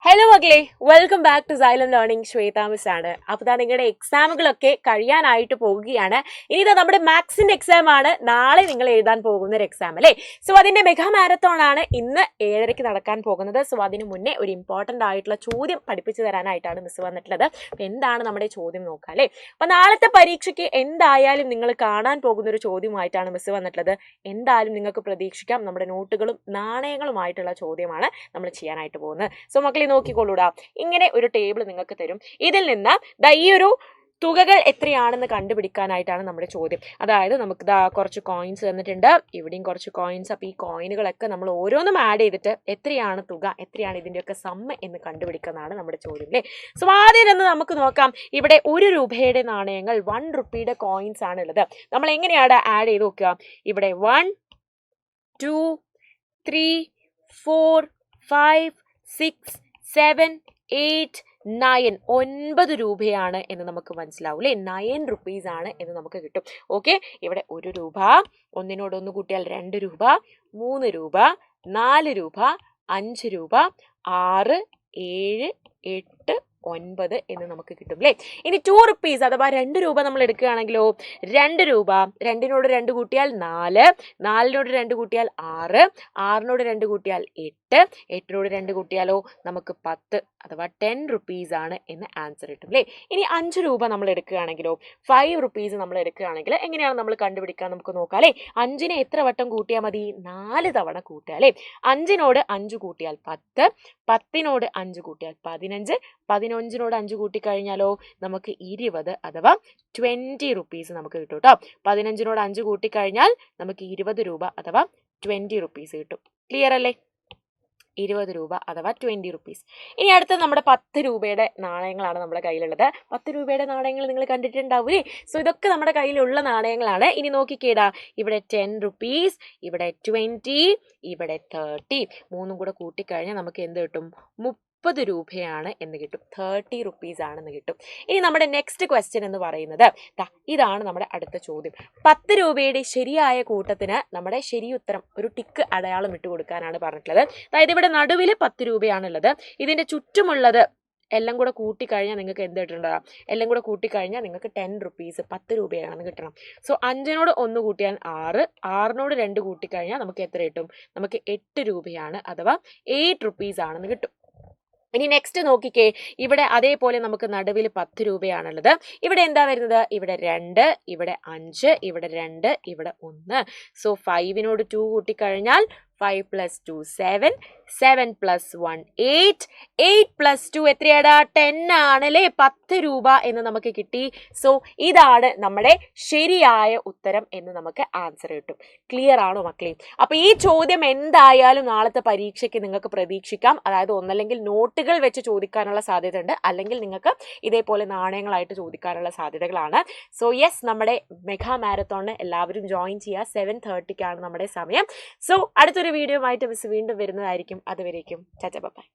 Hello മക്കളെ, welcome back to silent learning. Shweta miss ആണ്. അപ്പോൾ നിങ്ങളുടെ എക്സാമുകളൊക്കെ കഴിയാനായിട്ട് പോവുകയാണ്. ഇനി ഇതാ നമ്മുടെ മാത്സിന്റെ എക്സാം ആണ് നാളെ നിങ്ങൾ എഴുതാൻ പോകുന്ന ഒരു എക്സാം അല്ലേ. സോ അതിന്റെ മെഗാ മാരത്തോൺ ആണ് ഇന്ന് 7:30 നടക്കാൻ പോകുന്നത്. സോ അതിന് മുന്നേ ഒരു ഇമ്പോർട്ടന്റ് ആയിട്ടുള്ള ചോദ്യം പഠിപ്പിച്ചു തരാനായിട്ടാണ് മിസ് വന്നിട്ടുള്ളത്. അപ്പോൾ എന്താണ് നമ്മുടെ ചോദ്യം നോക്കാം അല്ലേ. അപ്പോൾ നാളത്തെ പരീക്ഷയ്ക്ക് എന്തായാലും നിങ്ങൾ കാണാൻ പോകുന്ന ഒരു ചോദ്യമായിട്ടാണ് മിസ് വന്നിട്ടുള്ളത്. എന്തായാലും നിങ്ങൾക്ക് പ്രതീക്ഷിക്കാം നമ്മുടെ നോട്ടുകളും നാണയങ്ങളുമായിട്ടുള്ള ചോദ്യമാണ് നമ്മൾ ചെയ്യാനായിട്ട് പോകുന്നത്. സോ മക്കളെ നോക്കിക്കൊള്ളൂടാ, ഇങ്ങനെ ഒരു ടേബിൾ നിങ്ങൾക്ക് തരും. ഇതിൽ നിന്ന് ഈ ഒരു തുകകൾ എത്രയാണെന്ന് കണ്ടുപിടിക്കാനായിട്ടാണ് നമ്മുടെ ചോദ്യം. അതായത് നമുക്ക് കുറച്ച് കോയിൻസ് തന്നിട്ടുണ്ട്, ഇവിടെയും കുറച്ച് കോയിൻസ്. അപ്പോൾ ഈ കോയിനുകളൊക്കെ നമ്മൾ ഓരോന്നും ആഡ് ചെയ്തിട്ട് എത്രയാണ് തുക, എത്രയാണ് ഇതിൻ്റെയൊക്കെ സമ്മ എന്ന് കണ്ടുപിടിക്കുന്നതാണ് നമ്മുടെ ചോദ്യം അല്ലേ. സോ ആദ്യം തന്നെ നമുക്ക് നോക്കാം. ഇവിടെ 1 രൂപയുടെ നാണയങ്ങൾ 1 റുപ്പിയുടെ കോയിൻസ് ആണ് ഉള്ളത്. നമ്മൾ എങ്ങനെയാണ് ആഡ് ചെയ്ത് നോക്കുക? ഇവിടെ 1 2 3 4 5 6 7 8 9 9 രൂപയാണ് എന്ന് നമുക്ക് മനസ്സിലാവും അല്ലേ. 9 റുപ്പീസ് ആണ് എന്ന് നമുക്ക് കിട്ടും. ഓക്കെ, ഇവിടെ 1 രൂപ, ഒന്നിനോട് 1 കൂട്ടിയാൽ 2 രൂപ, 3 രൂപ, 4 രൂപ, 5 രൂപ, 6 7 8 9 എന്ന് നമുക്ക് കിട്ടും അല്ലേ. ഇനി 2 റുപ്പീസ് അഥവാ 2 രൂപ നമ്മൾ എടുക്കുകയാണെങ്കിലോ, 2 രൂപ, 2നോട് 2 കൂട്ടിയാൽ 4, 4നോട് 2 കൂട്ടിയാൽ 6, 6നോട് 2 കൂട്ടിയാൽ 8, 8നോട് 2 കൂട്ടിയാലോ നമുക്ക് 10 അഥവാ 10 റുപ്പീസ് ആണ് എന്ന് ആൻസർ കിട്ടും അല്ലേ. ഇനി 5 രൂപ നമ്മൾ എടുക്കുകയാണെങ്കിലോ, 5 റുപ്പീസ് നമ്മൾ എടുക്കുകയാണെങ്കിൽ എങ്ങനെയാണ് നമ്മൾ കണ്ടുപിടിക്കാൻ നമുക്ക് നോക്കാം അല്ലേ. 5നെ എത്ര വട്ടം കൂട്ടിയാൽ മതി? 4 തവണ കൂട്ടുക അല്ലേ. 5നോട് 5 കൂട്ടിയാൽ 10, 10നോട് 5 കൂട്ടിയാൽ 15, 15നോട് 5 കൂട്ടിക്കഴിഞ്ഞാലോ നമുക്ക് 20 അഥവാ 20 റുപ്പീസ് നമുക്ക് കിട്ടും കേട്ടോ. 15നോട് 5 കൂട്ടിക്കഴിഞ്ഞാൽ നമുക്ക് 20 രൂപ അഥവാ 20 റുപ്പീസ് കിട്ടും. ക്ലിയർ അല്ലേ? 20 രൂപ അഥവാ 20 റുപ്പീസ്. ഇനി അടുത്ത നമ്മുടെ 10 രൂപയുടെ നാണയങ്ങളാണ് നമ്മുടെ കയ്യിലുള്ളത്. 10 രൂപയുടെ നാണയങ്ങൾ നിങ്ങൾ കണ്ടിട്ടുണ്ടാവൂലേ. സോ ഇതൊക്കെ നമ്മുടെ കയ്യിലുള്ള നാണയങ്ങളാണ്. ഇനി നോക്കിക്കേടാ, ഇവിടെ 10 റുപ്പീസ്, ഇവിടെ 20, ഇവിടെ 30. മൂന്നും കൂടെ കൂട്ടിക്കഴിഞ്ഞാൽ നമുക്ക് എന്ത് കിട്ടും? 30 രൂപയാണ് എന്ന് കിട്ടും. 30 റുപ്പീസ് ആണെന്ന് കിട്ടും. ഇനി നമ്മുടെ നെക്സ്റ്റ് ക്വസ്റ്റ്യൻ എന്ന് പറയുന്നത് ഇതാണ് നമ്മുടെ അടുത്ത ചോദ്യം. 10 രൂപയുടെ ശരിയായ കൂട്ടത്തിന് നമ്മുടെ ശരിയുത്തരം ഒരു ടിക്ക് അടയാളം ഇട്ട് കൊടുക്കാനാണ് പറഞ്ഞിട്ടുള്ളത്. അതായത് ഇവിടെ നടുവിൽ 10 രൂപയാണുള്ളത്. ഇതിന്റെ ചുറ്റുമുള്ളത് എല്ലാം കൂടെ കൂട്ടിക്കഴിഞ്ഞാൽ നിങ്ങൾക്ക് എന്ത് കിട്ടുന്നുണ്ടാകും? എല്ലാം കൂടെ കൂട്ടിക്കഴിഞ്ഞാൽ നിങ്ങൾക്ക് 10 റുപ്പീസ് 10 രൂപയാണെന്ന് കിട്ടണം. സോ 5നോട് 1 കൂട്ടിയാൽ 6, 6നോട് 2 കൂട്ടിക്കഴിഞ്ഞാൽ നമുക്ക് എത്ര കിട്ടും? നമുക്ക് 8 രൂപയാണ് അഥവാ 8 റുപ്പീസ് ആണെന്ന് കിട്ടും. ഇനി നെക്സ്റ്റ് നോക്കിക്കേ, ഇവിടെ അതേപോലെ നമുക്ക് നടുവിൽ 10 രൂപയാണുള്ളത്. ഇവിടെ എന്താ വരുന്നത്? ഇവിടെ 2, ഇവിടെ 5, ഇവിടെ 2, ഇവിടെ 1. സോ 5നോട് 2 കൂട്ടിക്കഴിഞ്ഞാൽ 5 + 2 7, 7 + 1 8, 8 + 2 എത്രയാടാ? 10 ആണല്ലേ. 10 രൂപ എന്ന് നമുക്ക് കിട്ടി. സോ ഇതാണ് നമ്മുടെ ശരിയായ ഉത്തരം എന്ന് നമുക്ക് ആൻസർ കിട്ടും. ക്ലിയർ ആണോ മക്കളെ? അപ്പൊ ഈ ചോദ്യം എന്തായാലും നാളത്തെ പരീക്ഷയ്ക്ക് നിങ്ങൾക്ക് പ്രതീക്ഷിക്കാം. അതായത് ഒന്നല്ലെങ്കിൽ നോട്ടുകൾ വെച്ച് ചോദിക്കാനുള്ള സാധ്യത ഉണ്ട്, അല്ലെങ്കിൽ നിങ്ങൾക്ക് ഇതേപോലെ നാണയങ്ങളായിട്ട് ചോദിക്കാനുള്ള സാധ്യതകളാണ്. സോ യെസ്, നമ്മുടെ മെഗാ മാരത്തോണിന് എല്ലാവരും ജോയിൻ ചെയ്യുക. 7:30 നമ്മുടെ സമയം. സോ അടുത്തൊരു വീഡിയോ ആയിട്ട് മിസ് വീണ്ടും വരുന്നതായിരിക്കും. അതുവരേക്കും ടാറ്റാ ബൈ.